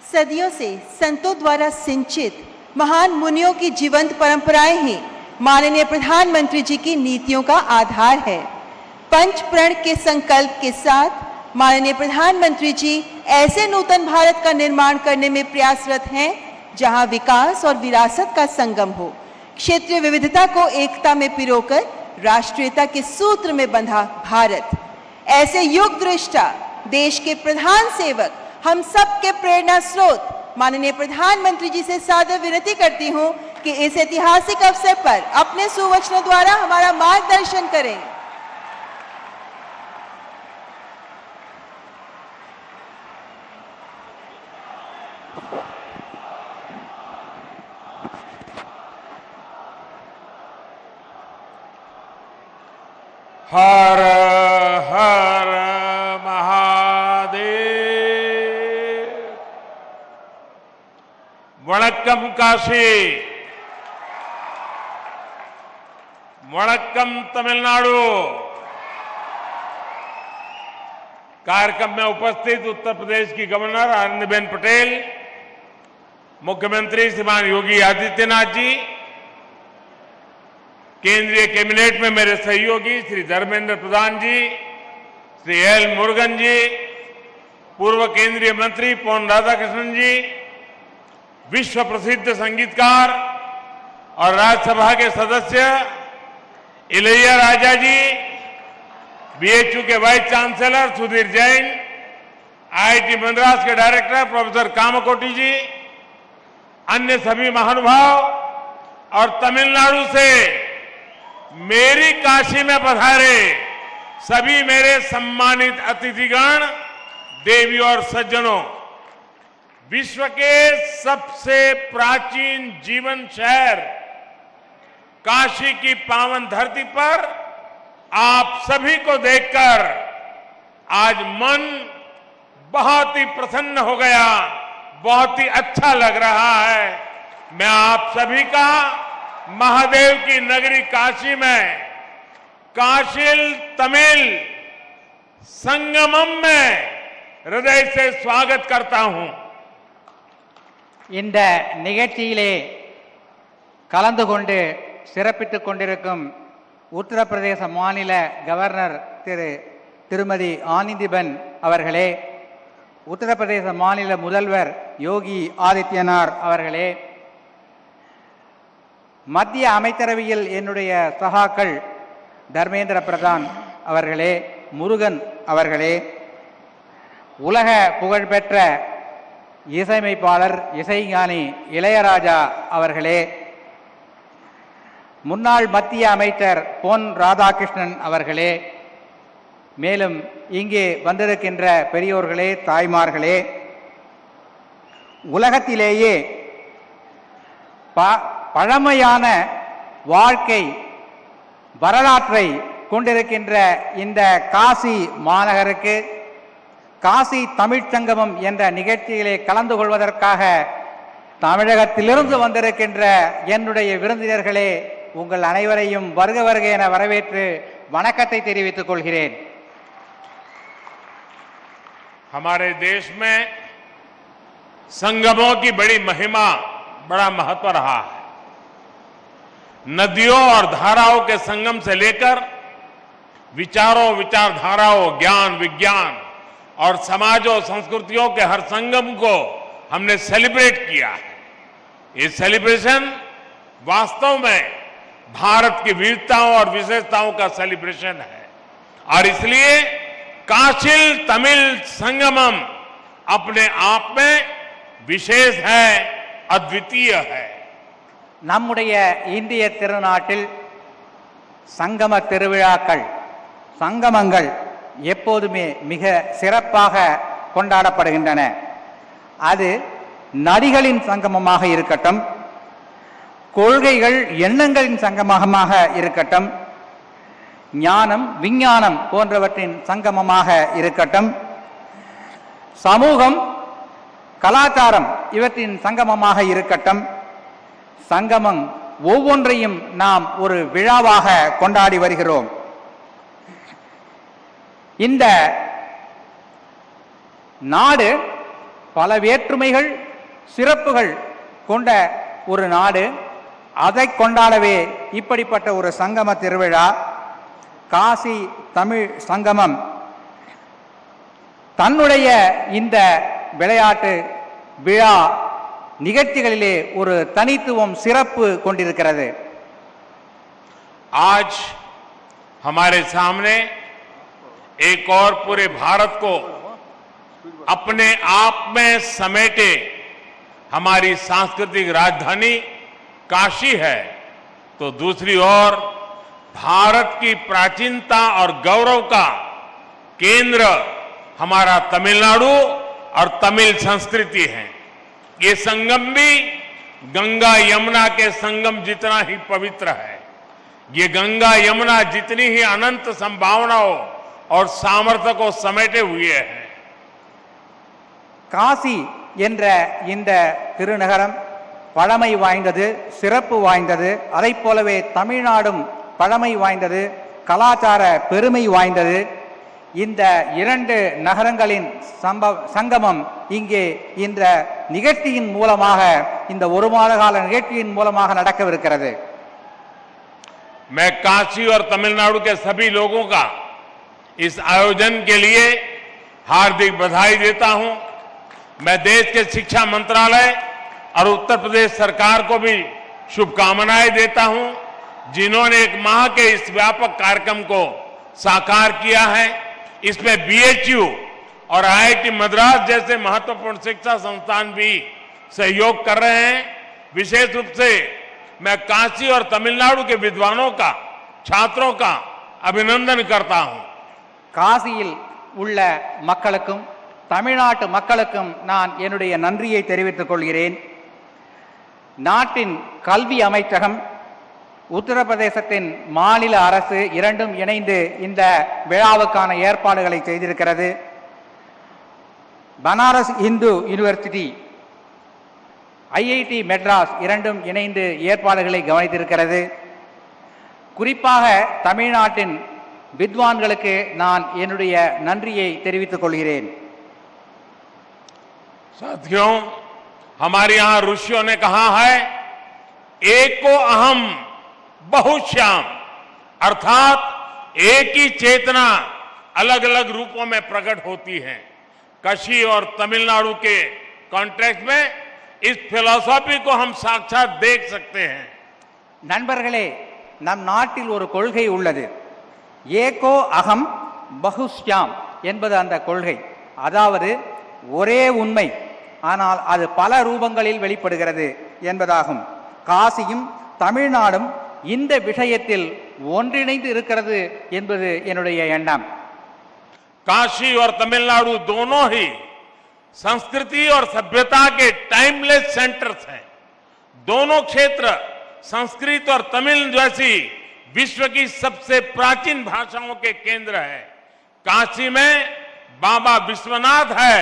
सदियों से संतों द्वारा सिंचित महान मुनियों की जीवंत परंपराएं ही माननीय प्रधानमंत्री जी की नीतियों का आधार है। पंच प्रण के संकल्प के साथ माननीय प्रधानमंत्री जी ऐसे नूतन भारत का निर्माण करने में प्रयासरत हैं जहां विकास और विरासत का संगम हो, क्षेत्रीय विविधता को एकता में पिरोकर राष्ट्रीयता के सूत्र में बंधा भारत। ऐसे युग दृष्टा देश के प्रधान सेवक, हम सब के प्रेरणा स्रोत माननीय प्रधानमंत्री जी से सादर विनती करती हूं कि इस ऐतिहासिक अवसर पर अपने सुवचनों द्वारा हमारा मार्गदर्शन करें। हर हर महादेव। वणक्कम काशी, वणक्कम तमिलनाडु। कार्यक्रम में उपस्थित उत्तर प्रदेश की गवर्नर आनंदीबेन पटेल, मुख्यमंत्री श्रीमान योगी आदित्यनाथ जी, केंद्रीय कैबिनेट में मेरे सहयोगी श्री धर्मेंद्र प्रधान जी, श्री एल मुरुगन जी, पूर्व केंद्रीय मंत्री पोन राधाकृष्णन जी, विश्व प्रसिद्ध संगीतकार और राज्यसभा के सदस्य इलैया राजा जी, बीएचयू के vice chancellor Sudhir Jain, IIT Madras के डायरेक्टर प्रोफेसर कामकोटी जी, अन्य सभी महानुभाव और तमिलनाडु से मेरी काशी में पधारे सभी मेरे सम्मानित अतिथिगण, देवी और सज्जनों, विश्व के सबसे प्राचीन जीवन शहर काशी की पावन धरती पर आप सभी को देखकर आज मन बहुत ही प्रसन्न हो गया, बहुत ही अच्छा लग रहा है। मैं आप सभी का महादेव की नगरी काशी में काशिल तमिल संगमम में हृदय से स्वागत करता हूं। இந்த நிகழ்ச்சியிலே கலந்து கொண்டு சிறப்பித்துக் கொண்டிருக்கும் உத்தரப்பிரதேச மாநில கவர்னர் திருமதி ஆனந்திபென் அவர்களே, உத்தரப்பிரதேச மாநில முதல்வர் யோகி ஆதித்யநாத் அவர்களே, மத்திய அமைச்சரவையில் என்னுடைய சகாக்கள் தர்மேந்திர பிரதான் அவர்களே, முருகன் அவர்களே, உலக புகழ்பெற்ற இசையமைப்பாளர் இசைஞானி இளையராஜா அவர்களே, முன்னாள் மத்திய அமைச்சர் பொன் ராதாகிருஷ்ணன் அவர்களே, மேலும் இங்கே வந்திருக்கின்ற பெரியோர்களே, தாய்மார்களே, உலகத்திலேயே பழமையான வாழ்க்கை வரலாற்றை கொண்டிருக்கின்ற இந்த காசி மாநகருக்கு காசி தமிழ்ச் சங்கமம் என்ற நிகழ்ச்சியிலே கலந்து கொள்வதற்காக தமிழகத்திலிருந்து வந்திருக்கின்ற என்னுடைய விருந்தினர்களே, உங்கள் அனைவரையும் வருக வருக என வரவேற்று வணக்கத்தை தெரிவித்துக் கொள்கிறேன்। हमारे देश में संगमों की बड़ी महिमा, बड़ा महत्व रहा है। नदियों और धाराओं के संगम से लेकर विचारों, विचारधाराओं, ज्ञान, विज्ञान और समाजों, संस्कृतियों के हर संगम को हमने सेलिब्रेट किया है। ये सेलिब्रेशन वास्तव में भारत की वीरताओं और विशेषताओं का सेलिब्रेशन है और इसलिए काशिल तमिल संगमम अपने आप में विशेष है, अद्वितीय है। நம்முடைய இந்திய திருநாட்டில் சங்கம திருவிழாக்கள், சங்கமங்கள் எப்போதுமே மிக சிறப்பாக கொண்டாடப்படுகின்றன. அது நதிகளின் சங்கமமாக இருக்கட்டும், கொள்கைகள் எண்ணங்களின் சங்கமமாக இருக்கட்டும், ஞானம் விஞ்ஞானம் போன்றவற்றின் சங்கமமாக இருக்கட்டும், சமூகம் கலாச்சாரம் இவற்றின் சங்கமமாக இருக்கட்டும், சங்கமம் ஒவ்வொன்றையும் நாம் ஒரு விழாவாக கொண்டாடி வருகிறோம். இந்த நாடு பல வேற்றுமைகள் சிறப்புகள் கொண்ட ஒரு நாடு. அதை கொண்டாடவே இப்படிப்பட்ட ஒரு சங்கம திருவிழா காசி தமிழ் சங்கமம் தன்னுடைய இந்த விளையாட்டு விழா நிகழ்ச்சிகளிலே ஒரு தனித்துவம் சிறப்பு கொண்டிருக்கிறது. आज हमारे सामने एक और पूरे भारत को अपने आप में समेटे हमारी सांस्कृतिक राजधानी काशी है, तो दूसरी ओर भारत की प्राचीनता और गौरव का केंद्र हमारा तमिलनाडु और तमिल संस्कृति है। ये संगम भी गंगा यमुना के संगम जितना ही पवित्र है। ये गंगा यमुना जितनी ही अनंत संभावनाओं और सामर्थ्य को समेटे हुए है। காசி என்ற இந்த திருநகரம் பழமை வாய்ந்தது, சிறப்பு வாய்ந்தது. அதைப் போலவே தமிழ்நாடும் பழமை வாய்ந்தது, கலாச்சார பெருமை வாய்ந்தது. இந்த இரண்டு நகரங்களின் சங்கமம் இங்கே இந்த நிகழ்ச்சியின் மூலமாக, இந்த ஒரு மாத கால நிகழ்ச்சியின் மூலமாக நடக்கவிருக்கிறது. मैं काशी और तमिलनाडु के सभी लोगों का इस आयोजन के लिए हार्दिक बधाई देता हूं। मैं देश के शिक्षा मंत्रालय और उत्तर प्रदेश सरकार को भी शुभकामनाएं देता हूं, जिन्होंने एक माह के इस व्यापक कार्यक्रम को साकार किया है। इसमें बीएचयू और आईआईटी मद्रास जैसे महत्वपूर्ण शिक्षा संस्थान भी सहयोग कर रहे हैं। विशेष रूप से मैं काशी और तमिलनाडु के विद्वानों का, छात्रों का अभिनंदन करता हूं। காசியில் உள்ள மக்களுக்கும் தமிழ்நாட்டு மக்களுக்கும் நான் என்னுடைய நன்றியை தெரிவித்துக் கொள்கிறேன். நாட்டின் கல்வி அமைச்சகம், உத்தரப்பிரதேசத்தின் மாநில அரசு இரண்டும் இணைந்து இந்த விழாவுக்கான ஏற்பாடுகளை செய்திருக்கிறது. பனாரஸ் இந்து யூனிவர்சிட்டி, ஐஐடி மெட்ராஸ் இரண்டும் இணைந்து ஏற்பாடுகளை கவனித்திருக்கிறது. குறிப்பாக தமிழ்நாட்டின் வித்வான்களுக்கு நான் என்னுடைய நன்றியை தெரிவித்துக் கொள்கிறேன். साथियों, हमारे यहां ऋषियों ने कहा है, एको अहम बहुश्याम, अर्थात एक ही चेतना अलग अलग रूपों में प्रकट होती है। काशी और तमिलनाडु के कॉन्टेक्स्ट में इस फिलॉसफी को हम साक्षात देख सकते हैं। நண்பர்களே, நம் நாட்டில் ஒரு கொள்கை உள்ளது. ஏகோ அகம் பகுஷ்யாம் என்பது அந்த கொள்கை. அதாவது ஒரே உண்மை, ஆனால் அது பல ரூபங்களில் வெளிப்படுகிறது என்பதாகும். காசியும் தமிழ்நாடும் இந்த விஷயத்தில் ஒன்றிணைந்து இருக்கிறது என்பது என்னுடைய எண்ணம். काशी और तमिलनाडु दोनों ही संस्कृति और सभ्यता के टाइमलेस सेंटर्स हैं। दोनों क्षेत्र संस्कृत और तमिल जैसी विश्व की सबसे प्राचीन भाषाओं के केंद्र है। काशी में बाबा विश्वनाथ है,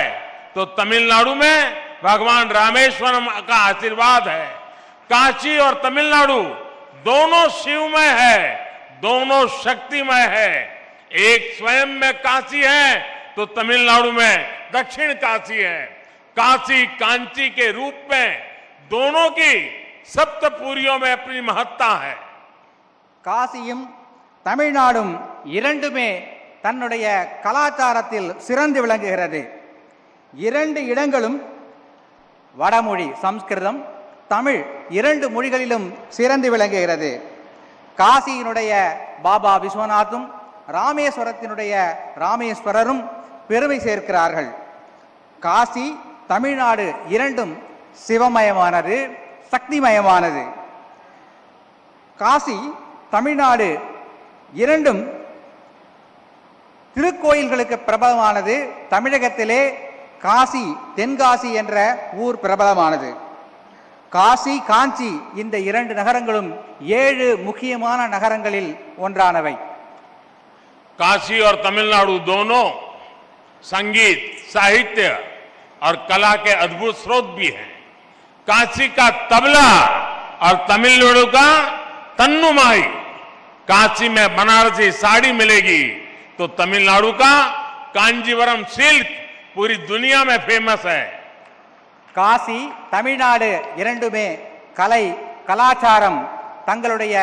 तो तमिलनाडु में भगवान रामेश्वरम का आशीर्वाद है। काशी और तमिलनाडु दोनों शिवमय है, दोनों शक्तिमय है। एक स्वयं में काशी है, तो तमिलनाडु में दक्षिण काशी है। काशी कांची के रूप में दोनों की सप्तपुरियों में अपनी महत्ता है। காசியும் தமிழ்நாடும் இரண்டுமே தன்னுடைய கலாச்சாரத்தில் சிறந்து விளங்குகிறது. இரண்டு இடங்களும் வடமொழி சம்ஸ்கிருதம், தமிழ் இரண்டு மொழிகளிலும் சிறந்து விளங்குகிறது. காசியினுடைய பாபா விஸ்வநாத்தும் ராமேஸ்வரத்தினுடைய ராமேஸ்வரரும் பெருமை சேர்க்கிறார்கள். காசி தமிழ்நாடு இரண்டும் சிவமயமானது, சக்திமயமானது. காசி தமிழ்நாடு இரண்டும் திருக்கோயில்களுக்கு பிரபலமானது. தமிழகத்திலே காசி, தென்காசி என்ற ஊர் பிரபலமானது. காசி, காஞ்சி இந்த இரண்டு நகரங்களும் 7 முக்கியமான நகரங்களில் ஒன்றானவை. काशी और तमिलनाडु दोनों संगीत, साहित्य और कला के अद्भुत स्रोत भी हैं। काशी का तबला और तमिलनाडु का तन्नुमाई। काशी में बनारसी साड़ी मिलेगी, तो तमिलनाडु का कांजीवरम सिल्क पूरी दुनिया में फेमस है। காசி தமிழ்நாடு இரண்டுமே கலை கலாச்சாரம் தங்களுடைய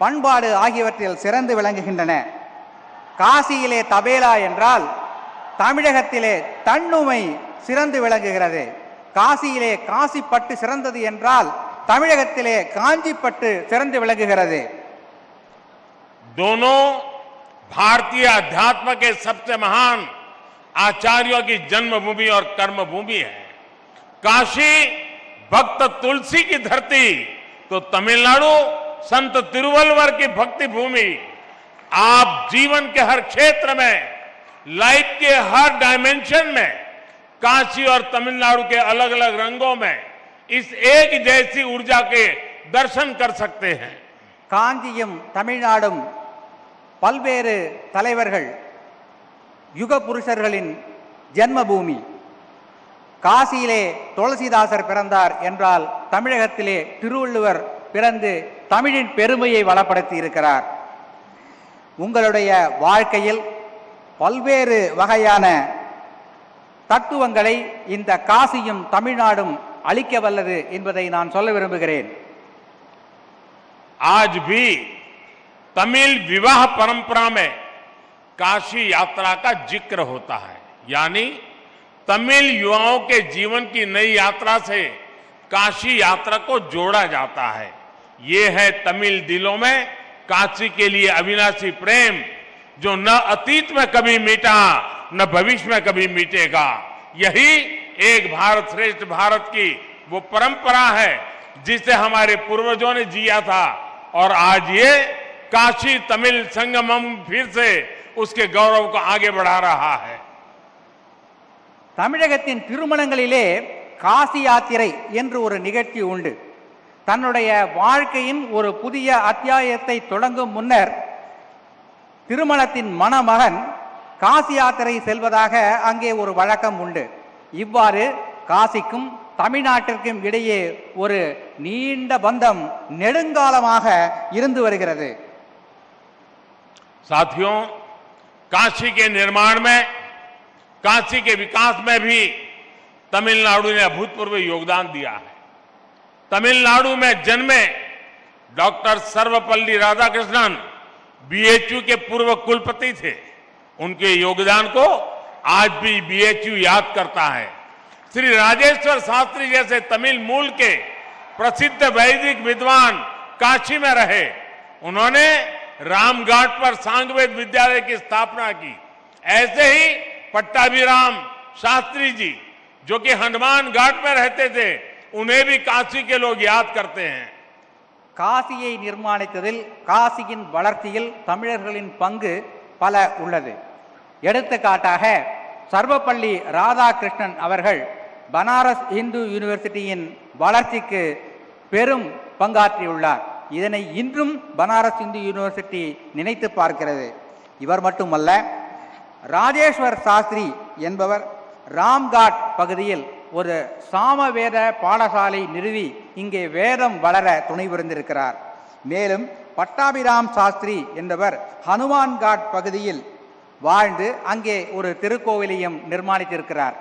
பண்பாடு ஆகியவற்றில் சிறந்து விளங்குகின்றன. காசியிலே தபேலா என்றால் தமிழகத்திலே தன்னுமை சிறந்து விளங்குகிறது. காசியிலே காசிப்பட்டு சிறந்தது என்றால் தமிழகத்திலே காஞ்சிப்பட்டு சிறந்து விளங்குகிறது. दोनों भारतीय अध्यात्म के सबसे महान आचार्यों की जन्मभूमि और कर्मभूमि है. काशी भक्त तुलसी की धरती तो तमिलनाडु संत तिरुवल्लुवर की भक्ति भूमि. आप जीवन के हर क्षेत्र में, लाइफ के हर डायमेंशन में काशी और तमिलनाडु के अलग अलग रंगों में इस एक जैसी ऊर्जा के दर्शन कर सकते हैं. காஞ்சியும் தமிழ்நாடும் பல்வேறு தலைவர்கள் யுக புருஷர்களின் ஜென்மபூமி. காசியிலே துளசிதாசர் பிறந்தார் என்றால் தமிழகத்திலே திருவள்ளுவர் பிறந்து தமிழின் பெருமையை வளப்படுத்தி இருக்கிறார். உங்களுடைய வாழ்க்கையில் பல்வேறு வகையான தத்துவங்களை இந்த காசியும் தமிழ்நாடும் அளிக்க வல்லது என்பதை நான் சொல்ல விரும்புகிறேன். आज भी तमिल विवाह परंपरा में काशी यात्रा का जिक्र होता है. यानी तमिल युवाओं के जीवन की नई यात्रा से काशी यात्रा को जोड़ा जाता है. ये है तमिल दिलों में काशी के लिए अविनाशी प्रेम, जो न अतीत में कभी मिटा न भविष्य में कभी मिटेगा. यही एक भारत श्रेष्ठ भारत की वो परंपरा है जिसे हमारे पूर्वजों ने जिया था. और आज ये काशी तमिल संगमम फिर से उसके गौरव को आगे बढ़ा रहा है. தமிழகத்தின் திருமணங்களிலே காசி யாத்திரை என்று ஒரு நிகழ்ச்சி உண்டு. தன்னுடைய வாழ்க்கையின் ஒரு புதிய அத்தியாயத்தை தொடங்கும் முன்னர் திருமணத்தின் மணமகன் காசி யாத்திரை செல்வதாக அங்கே ஒரு வழக்கம் உண்டு. இவ்வாறு காசிக்கும் தமிழ்நாட்டிற்கும் இடையே ஒரு நீண்ட பந்தம் நெடுங்காலமாக இருந்து வருகிறது. साथियों, काशी के निर्माण में, काशी के विकास में भी तमिलनाडु ने अभूतपूर्व योगदान दिया है. तमिलनाडु में जन्मे डॉक्टर सर्वपल्ली राधाकृष्णन बीएचयू के पूर्व कुलपति थे. उनके योगदान को आज भी बीएचयू याद करता है. श्री राजेश्वर शास्त्री जैसे तमिल मूल के प्रसिद्ध वैदिक विद्वान काशी में रहे. उन्होंने रामघाट पर सांगवेद विद्यालय की स्थापना की. ऐसे ही पट्टाभिराम शास्त्री जी, जो कि हनुमान घाट में रहते थे, उन्हें भी काशी के लोग याद करते हैं. காசியை நிர்மாணித்ததில் காசியின் வளர்ச்சியில் தமிழர்களின் பங்கு பல உள்ளது. எடுத்துக்காட்டாக சர்வப்பள்ளி ராதாகிருஷ்ணன் அவர்கள் பனாரஸ் இந்து யூனிவர்சிட்டியின் வளர்ச்சிக்கு பெரும் பங்காற்றியுள்ளார். இதனை இன்றும் பனாரஸ் இந்து யூனிவர்சிட்டி நினைத்து பார்க்கிறது. இவர் மட்டுமல்ல, ராஜேஸ்வர் சாஸ்திரி என்பவர் ராம்காட் பகுதியில் ஒரு சாமவேத பாடசாலை நிறுவி இங்கே வேதம் வளர துணை புரிந்திருக்கிறார். மேலும் பட்டாபிராம் சாஸ்திரி என்பவர் ஹனுமான்காட் பகுதியில் வாழ்ந்து அங்கே ஒரு திருக்கோவிலையும் நிர்மாணித்திருக்கிறார்.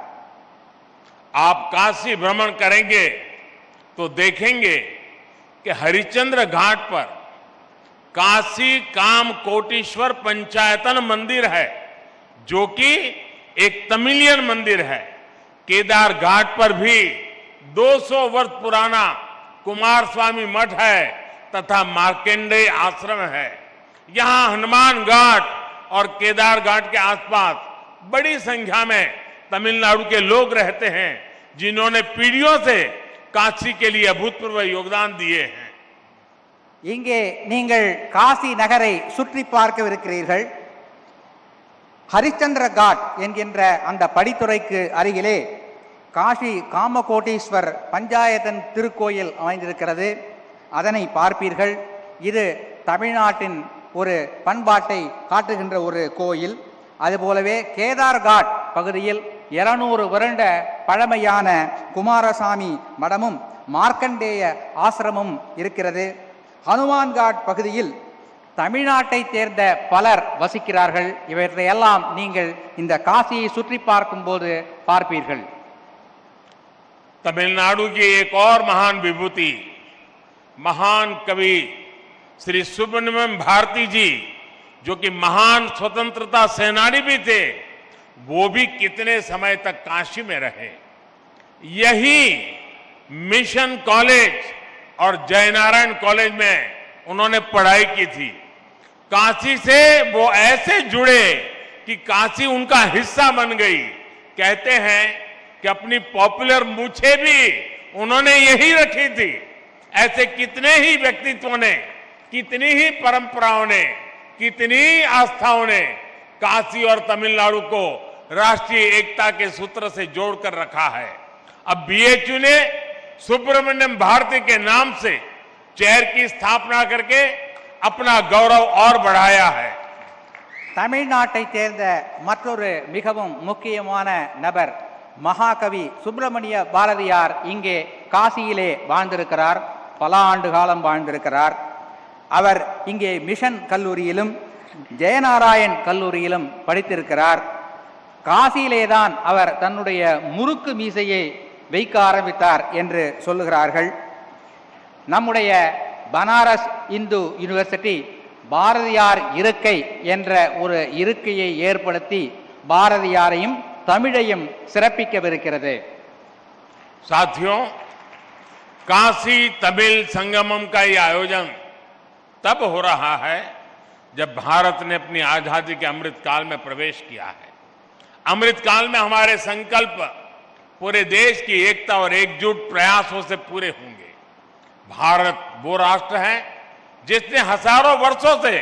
आप काशी भ्रमण करेंगे तो देखेंगे कि हरिश्चंद्र घाट पर काशी काम कोटीश्वर पंचायतन मंदिर है, जो कि एक तमिलियन मंदिर है. केदार घाट पर भी 200 वर्ष पुराना कुमार स्वामी मठ है तथा मार्कंडेय आश्रम है. यहां हनुमान घाट और केदार घाट के आसपास बड़ी संख्या में तमिलनाडु के लोग रहते हैं, जिन्होंने पीढ़ियों से काशी के लिए अभूतपूर्व योगदान दिए हैं. இங்கே நீங்கள் காசி நகரை சுற்றி பார்க்கவிருக்கிறீர்கள். ஹரிச்சந்திர காட் என்கின்ற அந்த படித்துறைக்கு அருகிலே காசி காமகோட்டீஸ்வர் பஞ்சாயத்தன் திருக்கோயில் அமைந்திருக்கிறது. அதனை பார்ப்பீர்கள். இது தமிழ்நாட்டின் ஒரு பண்பாட்டை காட்டுகின்ற ஒரு கோயில். அதுபோலவே கேதார்காட் பகுதியில் 200 வருட பழமையான குமாரசாமி மடமும் மார்க்கண்டேய ஆசிரமும் இருக்கிறது. ஹனுமான்காட் பகுதியில் தமிழ்நாட்டை சேர்ந்த பலர் வசிக்கிறார்கள். இவற்றையெல்லாம் நீங்கள் இந்த காசியை சுற்றி பார்க்கும்போது பார்ப்பீர்கள். तमिलनाडु की एक और महान विभूति, महान कवि श्री सुब्रमण्यम भारती जी, जो कि महान स्वतंत्रता सेनानी भी थे, वो भी कितने समय तक काशी में रहे। यही मिशन कॉलेज और जयनारायण कॉलेज में उन्होंने पढ़ाई की थी। काशी से वो ऐसे जुड़े कि काशी उनका हिस्सा बन गई। कहते हैं कि अपनी पॉपुलर मूछें भी उन्होंने यही रखी थी। ऐसे कितने ही व्यक्तित्वों ने, कितनी ही परंपराओं ने, कितनी आस्थाओं ने काशी और तमिलनाडु को राष्ट्रीय एकता के सूत्र से जोड़कर रखा है। अब बीएचयू ने सुब्रमण्यम भारती के नाम से चेयर की स्थापना करके अपना गौरव और बढ़ाया है। தமிழ்நாட்டை சேர்ந்த மற்றொரு மிகவும் முக்கியமான நபர் மகாகவி சுப்பிரமணிய பாரதியார் இங்கே காசியிலே வாழ்ந்திருக்கிறார். பல ஆண்டு காலம் வாழ்ந்திருக்கிறார். அவர் இங்கே மிஷன் கல்லூரியிலும் ஜெயநாராயண் கல்லூரியிலும் படித்திருக்கிறார். காசியிலேதான் அவர் தன்னுடைய முறுக்கு மீசையை வைக்க ஆரம்பித்தார் என்று சொல்லுகிறார்கள். நம்முடைய பனாரஸ் இந்து யூனிவர்சிட்டி பாரதியார் இருக்கை என்ற ஒரு இருக்கையை ஏற்படுத்தி பாரதியாரையும் தமிழையும் சிறப்பிக்கவிருக்கிறது. साथियों, काशी तमिल संगमम का ये आयोजन तब हो रहा है जब भारत ने अपनी आजादी के अमृत काल में प्रवेश किया है। अमृत काल में हमारे संकल्प पूरे देश की एकता और एकजुट प्रयासों से पूरे होंगे। भारत वो राष्ट्र है जिसने हजारों वर्षों से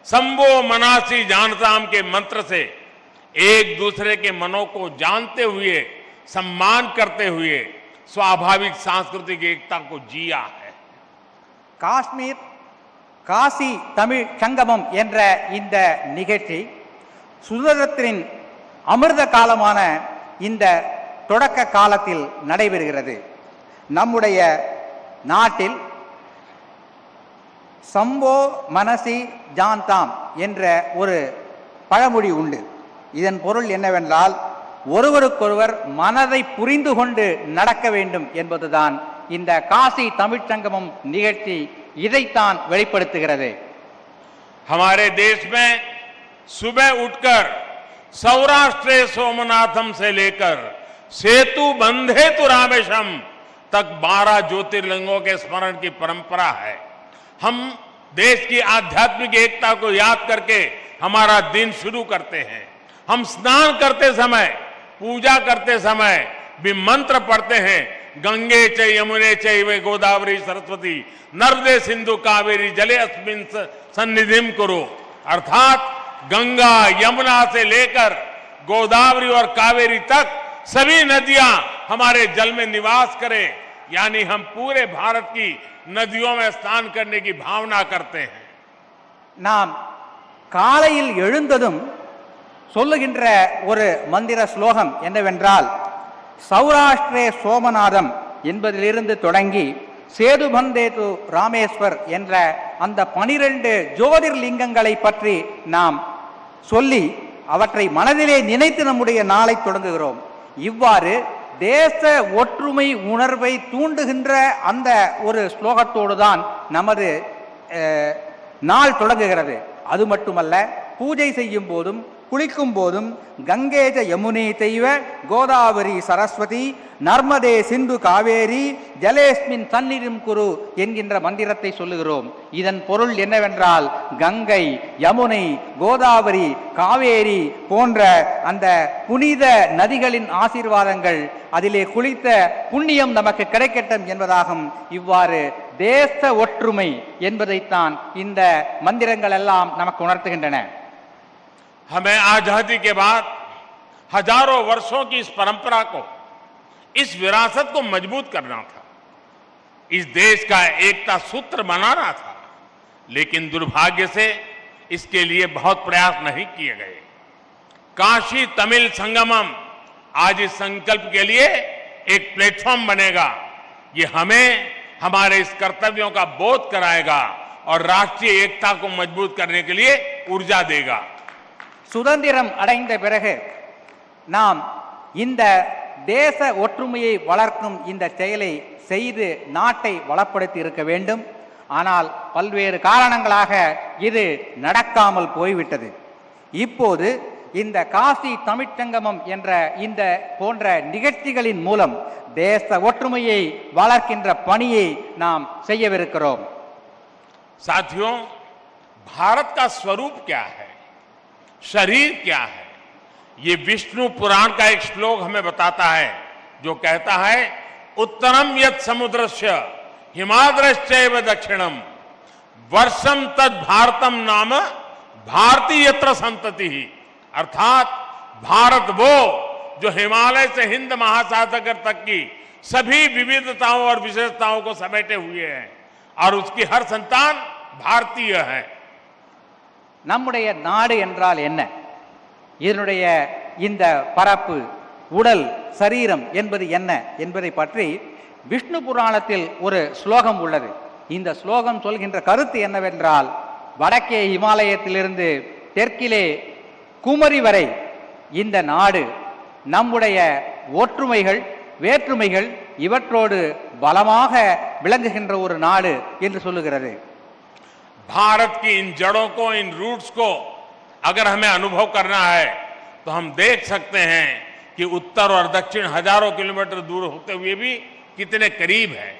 संभो मनासी जानताम के मंत्र से एक दूसरे के मनों को जानते हुए, सम्मान करते हुए स्वाभाविक सांस्कृतिक एकता को जिया है। காஷ்மீர் காசி தமிழ் சங்கமம் என்ற இந்த நிகழ்ச்சி சுதந்திரத்தின் அமிர்த காலமான இந்த தொடக்க காலத்தில் நடைபெறுகிறது. நம்முடைய நாட்டில் சம்போ மனசி ஜான்தாம் என்ற ஒரு பழமொழி உண்டு. இதன் பொருள் என்னவென்றால், ஒருவருக்கொருவர் மனதை புரிந்து கொண்டு நடக்க வேண்டும் என்பதுதான் இந்த காசி தமிழ்ச்சங்கமம் நிகழ்ச்சி இதைத்தான் வெளிப்படுத்துகிறது. हमारे देश में सुबह उठकर सौराष्ट्र सोमनाथम से लेकर सेतु बंधे तु रामेशम तक 12 ज्योतिर्लिंगों के स्मरण की परंपरा है। हम देश की आध्यात्मिक एकता को याद करके हमारा दिन शुरू करते हैं। हम स्नान करते समय, पूजा करते समय भी मंत्र पढ़ते हैं, गंगे च यमुने चैव गोदावरी सरस्वती नर्मदे सिंधु कावेरी जले अस्मिन् सन्निधिम कुरु। अर्थात गंगा यमुना से लेकर गोदावरी और कावेरी तक सभी नदियां हमारे जल में निवास करें। यानी हम पूरे भारत की नदियों में स्नान करने की भावना करते हैं। நாம் காலையில் எழுந்ததும் சொல்லுகின்ற ஒரு மந்திர ஸ்லோகம் என்னவென்றால், சௌராஷ்டிரே சோமநாதம் என்பதிலிருந்து தொடங்கி சேதுபந்தேது ராமேஸ்வர் என்ற அந்த 12 ஜோதிர்லிங்கங்களை பற்றி நாம் சொல்லி அவற்றை மனதிலே நினைத்து நம்முடைய நாளை தொடங்குகிறோம். இவ்வாறு தேச ஒற்றுமை உணர்வை தூண்டுகின்ற அந்த ஒரு ஸ்லோகத்தோடு தான் நமது நாள் தொடங்குகிறது. அது மட்டுமல்ல, பூஜை செய்யும் போதும் குளிக்கும் போதும் கங்கேஜ யமுனே தெய்வ கோதாவரி சரஸ்வதி நர்மதே சிந்து காவேரி ஜலேஸ்மின் சந்நிதிம் குரு என்கின்ற மந்திரத்தை சொல்லுகிறோம். இதன் பொருள் என்னவென்றால், கங்கை, யமுனை, கோதாவரி, காவேரி போன்ற அந்த புனித நதிகளின் ஆசீர்வாதங்கள், அதிலே குளித்த புண்ணியம் நமக்கு கிடைக்கட்டும் என்பதாகும். இவ்வாறு தேச ஒற்றுமை என்பதைத்தான் இந்த மந்திரங்கள் எல்லாம் நமக்கு உணர்த்துகின்றன. हमें आजादी के बाद हजारों वर्षों की इस परंपरा को, इस विरासत को मजबूत करना था। इस देश का एकता सूत्र बनाना था। लेकिन दुर्भाग्य से इसके लिए बहुत प्रयास नहीं किए गए। काशी तमिल संगमम आज इस संकल्प के लिए एक प्लेटफॉर्म बनेगा। ये हमें हमारे इस कर्तव्यों का बोध कराएगा और राष्ट्रीय एकता को मजबूत करने के लिए ऊर्जा देगा। சுதந்திரம் அடைந்த பிறகு நாம் இந்த தேச ஒற்றுமையை வளர்க்கும் இந்த செயலை செய்து நாட்டை வளப்படுத்தி இருக்க வேண்டும். ஆனால் பல்வேறு காரணங்களாக இது நடக்காமல் போய்விட்டது. இப்போது இந்த காசி தமிழ்ச்சங்கமம் என்ற இந்த போன்ற நிகழ்ச்சிகளின் மூலம் தேச ஒற்றுமையை வளர்க்கின்ற பணியை நாம் செய்யவிருக்கிறோம். साथियों, भारत का स्वरूप क्या है, शरीर क्या है, ये विष्णु पुराण का एक श्लोक हमें बताता है, जो कहता है उत्तरम यत् समुद्रस्य हिमाद्रश्चैव दक्षिणम वर्षम तद भारतम नाम भारतीय यत्र संतति ही। अर्थात भारत वो जो हिमालय से हिंद महासागर तक की सभी विविधताओं और विशेषताओं को समेटे हुए हैं और उसकी हर संतान भारतीय है. நம்முடைய நாடு என்றால் என்ன, இதனுடைய இந்த பரப்பு, உடல், சரீரம் என்பது என்ன என்பதை பற்றி விஷ்ணு புராணத்தில் ஒரு ஸ்லோகம் உள்ளது. இந்த ஸ்லோகம் சொல்கின்ற கருத்து என்னவென்றால், வடக்கே இமாலயத்திலிருந்து தெற்கிலே குமரி வரை இந்த நாடு நம்முடைய ஒற்றுமைகள், வேற்றுமைகள் இவற்றோடு பலமாக விளங்குகின்ற ஒரு நாடு என்று சொல்லுகிறது. भारत की इन जड़ों को, इन रूट्स को अगर हमें अनुभव करना है तो हम देख सकते हैं कि उत्तर और दक्षिण हजारों किलोमीटर दूर होते हुए भी कितने करीब है.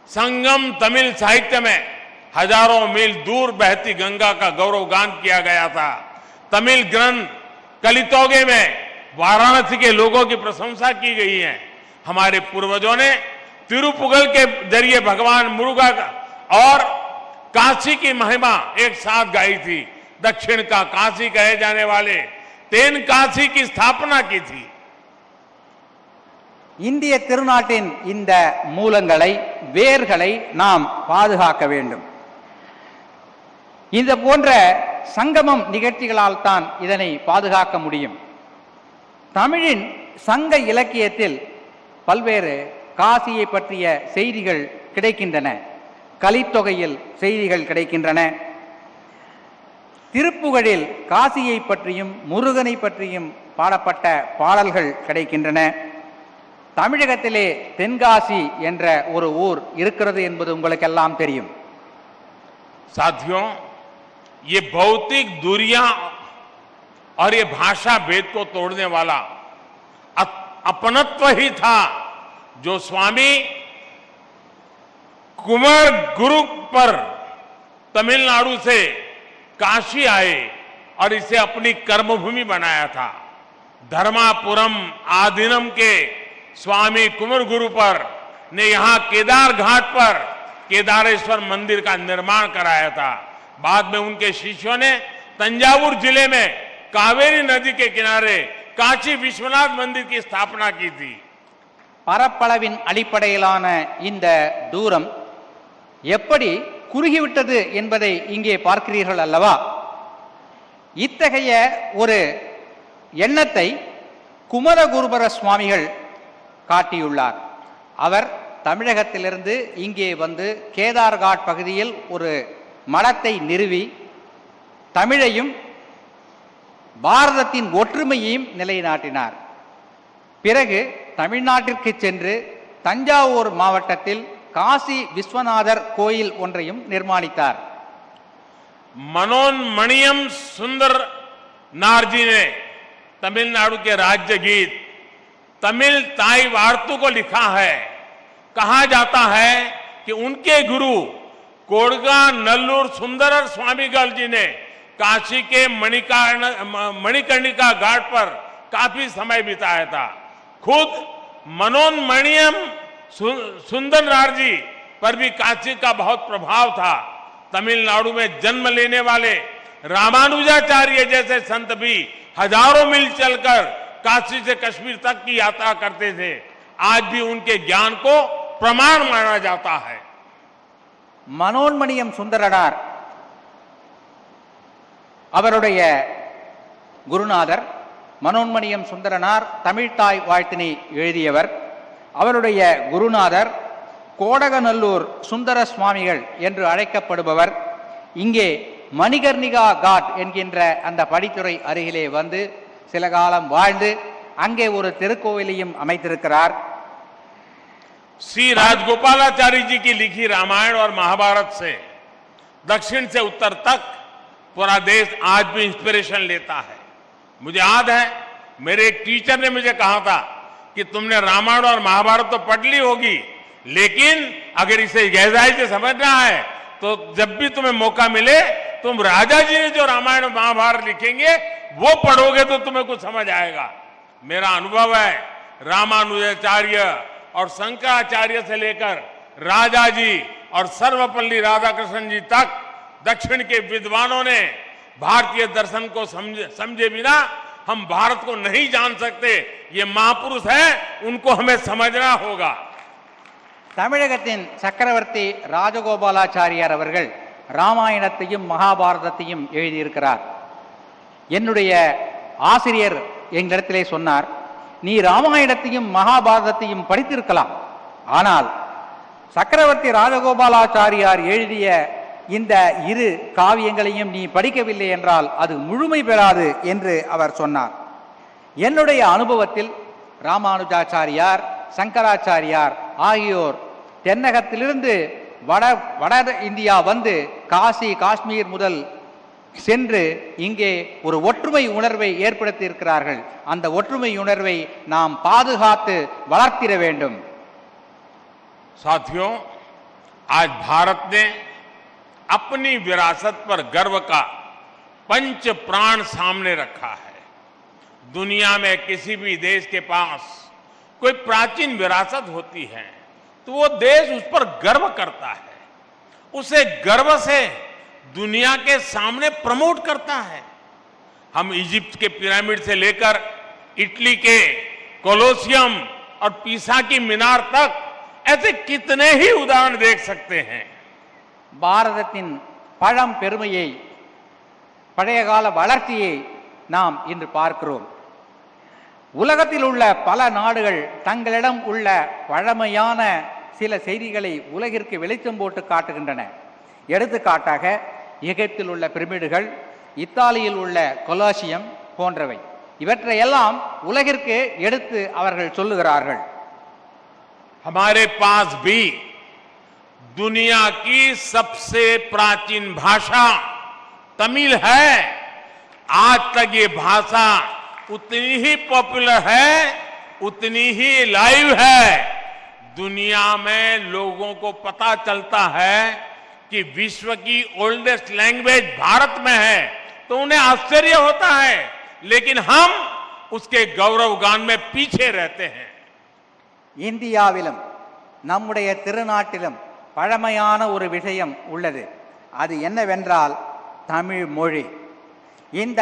संगम तमिल साहित्य में हजारों मील दूर बहती गंगा का गौरवगान किया गया था. तमिल ग्रंथ कलितोगे में वाराणसी के लोगों की प्रशंसा की गई है. हमारे पूर्वजों ने तिरुपुगल के जरिए भगवान मुरुगा और काशी की महिमा एक साथ गाई थी. दक्षिण का काशी कहे जाने वाले तेन काशी की स्थापना की थी. இந்திய திருநாட்டின் இந்த மூலங்களை, வேர்களை நாம் பாதுகாக்க வேண்டும். இந்த போன்ற சங்கமம் நிகழ்ச்சிகளால் தான் இதனை பாதுகாக்க முடியும். தமிழின் சங்க இலக்கியத்தில் பல்வேறு காசியை பற்றிய செய்திகள் கிடைக்கின்றன. கலித்தொகையில் செய்திகள் கிடைக்கின்றன. திருப்புகழில் காசியை பற்றியும் முருகனை பற்றியும் பாடப்பட்ட பாடல்கள் கிடைக்கின்றன. தமிழகத்திலே தென்காசி என்ற ஒரு ஊர் இருக்கிறது என்பது உங்களுக்கெல்லாம் தெரியும். साथियों, ये भौतिक दूरियां और ये भाषा भेद को तोड़ने वाला अपनत्व ही था जो स्वामी कुमार गुरु पर तमिलनाडु से काशी आए और इसे अपनी कर्मभूमि बनाया था. धर्मापुरम आधीनम के स्वामी कुमार गुरु पर ने यहां केदार घाट पर केदारेश्वर मंदिर का निर्माण कराया था. बाद में उनके शिष्यों ने तंजावुर जिले में कावेरी नदी के किनारे काशी विश्वनाथ मंदिर की स्थापना की थी. பரப்பளவின் அடிப்படையிலான இந்த தூரம் எப்படி குறுகிவிட்டது என்பதை இங்கே பார்க்கிறீர்கள் அல்லவா? இத்தகைய ஒரு எண்ணத்தை குமரகுருபர சுவாமிகள் காட்டியுள்ளார். அவர் தமிழகத்திலிருந்து இங்கே வந்து கேதார்காட் பகுதியில் ஒரு மடத்தை நிறுவி தமிழையும் பாரதத்தின் ஒற்றுமையையும் நிலைநாட்டினார். பிறகு தமிழ்நாட்டிற்கு சென்று தஞ்சாவூர் மாவட்டத்தில் காசி விஸ்வநாதர் கோயில் ஒன்றையும் நிர்மாணித்தார். मनोन्मणियम सुंदर नारजी ने तमिलनाडु के राज्य गीत तमिल ताई वार्तु को लिखा है. कहा जाता है कि उनके गुरु कोड़गा नल्लूर सुंदरर स्वामीगल जी ने काशी के मणिकर्णिका घाट पर काफी समय बिताया था. खुद मनोन्मणियम सुंदर नारजी पर भी काशी का बहुत प्रभाव था. तमिलनाडु में जन्म लेने वाले रामानुजाचार्य जैसे संत भी हजारों मील चलकर काशी से कश्मीर तक की यात्रा करते थे. आज भी उनके ज्ञान को प्रमाण माना जाता है. மனோன்மணியம் சுந்தரனார் அவருடைய குருநாதர். மனோன்மணியம் சுந்தரனார் தமிழ்தாய் வாழ்த்தினை எழுதியவர். அவருடைய குருநாதர் கோடகநல்லூர் சுந்தர சுவாமிகள் என்று அழைக்கப்படுபவர். இங்கே மணிகர்ணிகா காட் என்கின்ற அந்த படித்துறை அருகிலே வந்து சில காலம் வாழ்ந்து அங்கே ஒரு திருக்கோவிலையும் அமைத்திருக்கிறார். श्री राजगोपालाचारी जी की लिखी रामायण और महाभारत से दक्षिण से उत्तर तक पूरा देश आज भी इंस्पिरेशन लेता है. मुझे याद है मेरे एक टीचर ने मुझे कहा था कि तुमने रामायण और महाभारत तो पढ़ ली होगी, लेकिन अगर इसे गहराई से समझना है तो जब भी तुम्हें मौका मिले तुम राजा जी ने जो रामायण और महाभारत लिखेंगे वो पढ़ोगे तो तुम्हें कुछ समझ आएगा. मेरा अनुभव है रामानुजाचार्य और शंकराचार्य से लेकर राजा जी और सर्वपल्ली राधाकृष्ण जी तक दक्षिण के विद्वानों ने भारतीय दर्शन को समझे बिना हम भारत को नहीं जान सकते. ये महापुरुष हैं, उनको हमें समझना होगा. தமிழகத்தின் சக்கரவர்த்தி ராஜகோபாலாச்சாரியார் அவர்கள் ராமாயணத்தையும் மகாபாரதத்தையும் எழுதியிருக்கிறார். என்னுடைய ஆசிரியர் எங்களிடத்திலே சொன்னார், நீ ராமாயணத்தையும் மகாபாரதத்தையும் படித்திருக்கலாம், ஆனால் சக்கரவர்த்தி ராஜகோபாலாச்சாரியார் எழுதிய இந்த இரு காவியங்களையும் நீ படிக்கவில்லை என்றால் அது முழுமை பெறாது என்று அவர் சொன்னார். என்னுடைய அனுபவத்தில் ராமானுஜாச்சாரியார், சங்கராச்சாரியார் ஆகியோர் தென்னகத்திலிருந்து வட இந்தியா வந்து காசி காஷ்மீர் முதல் சென்று இங்கே ஒரு ஒற்றுமை உணர்வை ஏற்படுத்தி இருக்கிறார்கள். அந்த ஒற்றுமை உணர்வை நாம் பாதுகாத்து வளர்த்திட வேண்டும். साथियों, आज भारत ने अपनी विरासत पर गर्व का पंच प्राण सामने रखा है. दुनिया में किसी भी देश के पास कोई प्राचीन विरासत होती है तो वो देश उस पर गर्व करता है, उसे गर्व से दुनिया के सामने प्रमोट करता है. हम इजिप्ट के पिरामिड से लेकर इटली के कोलोसियम और पीसा की मीनार तक ऐसे कितने ही उदाहरण देख सकते हैं. பாரதத்தின் பழம் பெருமையை, பழைய கால வளர்ச்சியை நாம் இன்று பார்க்கிறோம். உலகத்தில் உள்ள பல நாடுகள் தங்களிடம் உள்ள பழமையான சில செய்திகளை உலகிற்கு வெளிச்சம் போட்டு காட்டுகின்றன. எடுத்துக்காட்டாக எகிப்தில் உள்ள பிரமிடுகள், இத்தாலியில் உள்ள கொலாசியம் போன்றவை. இவற்றையெல்லாம் உலகிற்கு எடுத்து அவர்கள் சொல்லுகிறார்கள். हमारे पास भी दुनिया की सबसे प्राचीन भाषा तमिल है. आज तक ये भाषा उतनी ही पॉपुलर है, उतनी ही लाइव है. दुनिया में लोगों को पता चलता है कि विश्व की ओल्डेस्ट लैंग्वेज भारत में है तो उन्हें आश्चर्य होता है, लेकिन हम उसके गौरवगान में पीछे रहते हैं. இந்தியாவிலும் நம்முடைய திருநாட்டிலும் பழமையான ஒரு விஷயம் உள்ளது. அது என்னவென்றால் தமிழ் மொழி. இந்த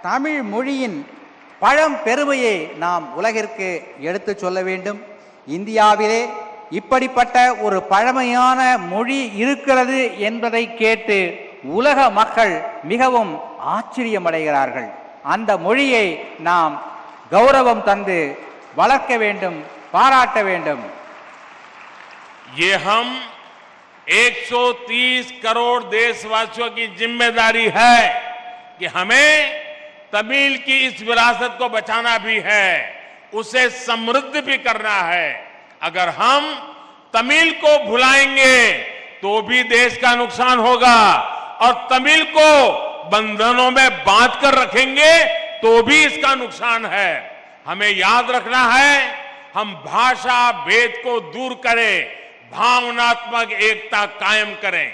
தமிழ் மொழியின் பழம் பெருமையை நாம் உலகிற்கு எடுத்து சொல்ல வேண்டும். இந்தியாவிலே இப்படிப்பட்ட ஒரு பழமையான மொழி இருக்கிறது என்பதை கேட்டு உலக மக்கள் மிகவும் ஆச்சரியமடைகிறார்கள். அந்த மொழியை நாம் கௌரவம் தந்து வளர்க்க வேண்டும், பாராட்ட வேண்டும். ये हम 130 करोड़ देशवासियों की जिम्मेदारी है कि हमें तमिल की इस विरासत को बचाना भी है, उसे समृद्ध भी करना है. अगर हम तमिल को भुलाएंगे तो भी देश का नुकसान होगा और तमिल को बंधनों में बांध कर रखेंगे तो भी इसका नुकसान है. हमें याद रखना है, हम भाषा भेद को दूर करें, भावनात्मक एकता कायम करें.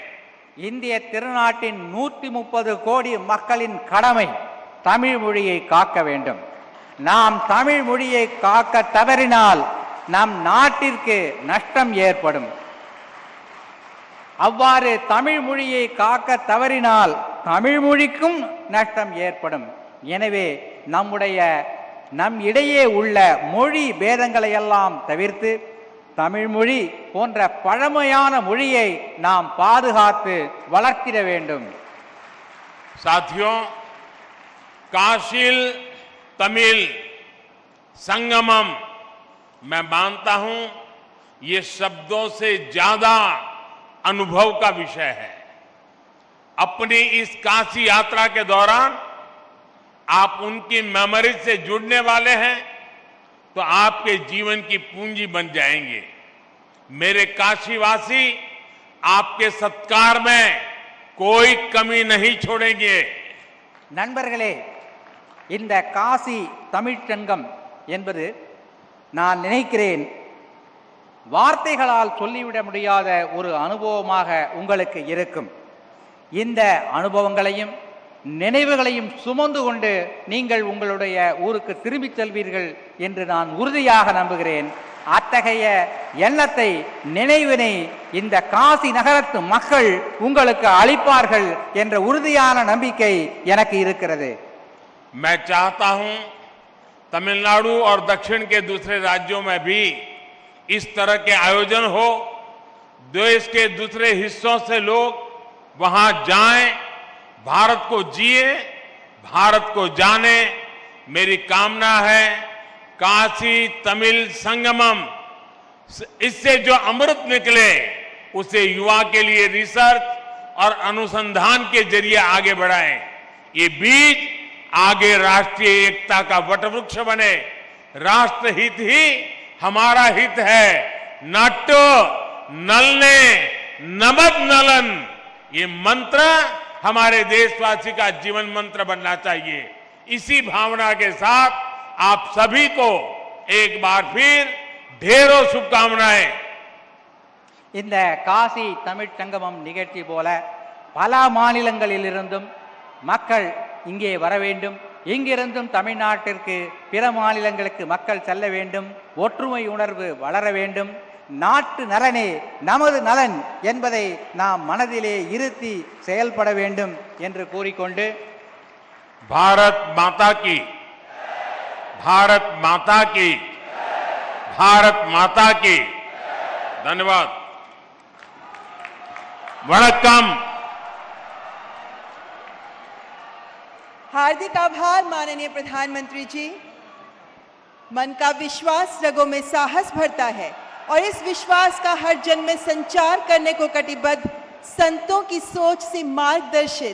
இந்திய திருநாட்டின் 130 கோடி மக்களின் கடமை தமிழ் மொழியை காக்க வேண்டும். நாம் தமிழ் மொழியை காக்க தவறினால் நம் நாட்டிற்கு நஷ்டம் ஏற்படும். அவ்வாறு தமிழ் மொழியை காக்க தவறினால் தமிழ் மொழிக்கும் நஷ்டம் ஏற்படும். எனவே நம் இடையே உள்ள மொழி பேதங்களை எல்லாம் தவிர்த்து தமிழ் மொழி போன்ற பழமையான மொழியை நாம் பாதுகாத்து வளர்த்திட வேண்டும். साथियों, काशिल तमिल संगमम मैं मानता हूं ये शब्दों से ज्यादा अनुभव का विषय है. अपनी इस काशी यात्रा के दौरान आप उनकी मेमोरीज से जुड़ने वाले हैं, तो आपके जीवन की पूंजी बन जाएंगे। मेरे काशीवासी आपके सत्कार में कोई कमी नहीं छोड़ेंगे। நண்பர்களே, இந்த காசி தமிழ்ச்சங்கம் என்பது நான் நினைக்கிறேன் வார்த்தைகளால் சொல்லிவிட முடியாத ஒரு அனுபவமாக உங்களுக்கு இருக்கும். இந்த அனுபவங்களையும் நினைவுகளையும் சுமந்து கொண்டு நீங்கள் உங்களுடைய ஊருக்கு திரும்பிச் செல்வீர்கள் என்று நான் உறுதியாக நம்புகிறேன். அத்தகைய எண்ணத்தை, நினைவினை இந்த காசி நகரத்து மக்கள் உங்களுக்கு அளிப்பார்கள் என்ற உறுதியான நம்பிக்கை எனக்கு இருக்கிறது. मैं चाहता हूं तमिलनाडु और दक्षिण के दूसरे राज्यों में भी इस तरह के आयोजन हो, देश के दूसरे हिस्सों से लोग वहां जाएं, भारत को जिए, भारत को जाने। मेरी कामना है काशी तमिल संगमम, इससे जो अमृत निकले उसे युवा के लिए रिसर्च और अनुसंधान के जरिए आगे बढ़ाएं। ये बीज आगे राष्ट्रीय एकता का वटवृक्ष बने। राष्ट्र हित ही हमारा हित है। नाट्यो नलने नमद नलन, ये मंत्र हमारे देशवासी का जीवन मंत्र बनना चाहिए। इसी भावना के साथ आप सभी को एक बार फिर ढेरों शुभकामनाएं। இந்த காசி தமிழ் சங்கமம் நிகழ்ச்சி போல பல மாநிலங்களிலிருந்தும் மக்கள் இங்கே வர வேண்டும். இங்கிருந்தும் தமிழ்நாட்டிற்கு பிற மாநிலங்களுக்கு மக்கள் செல்ல வேண்டும். ஒற்றுமை உணர்வு வளர வேண்டும். நாட்டு நலனே நமது நலன் என்பதை நாம் மனதிலே இருத்தி செயல்பட வேண்டும் என்று கூறிக்கொண்டு भारत माता की, भारत माता की, भारत माता की। धन्यवाद। वणक्कम। हार्दिक आभार माननीय प्रधानमंत्री जी। मन का विश्वास रगों में साहस भरता है और इस विश्वास का हर जन में संचार करने को कटिबद्ध संतों की सोच से मार्गदर्शित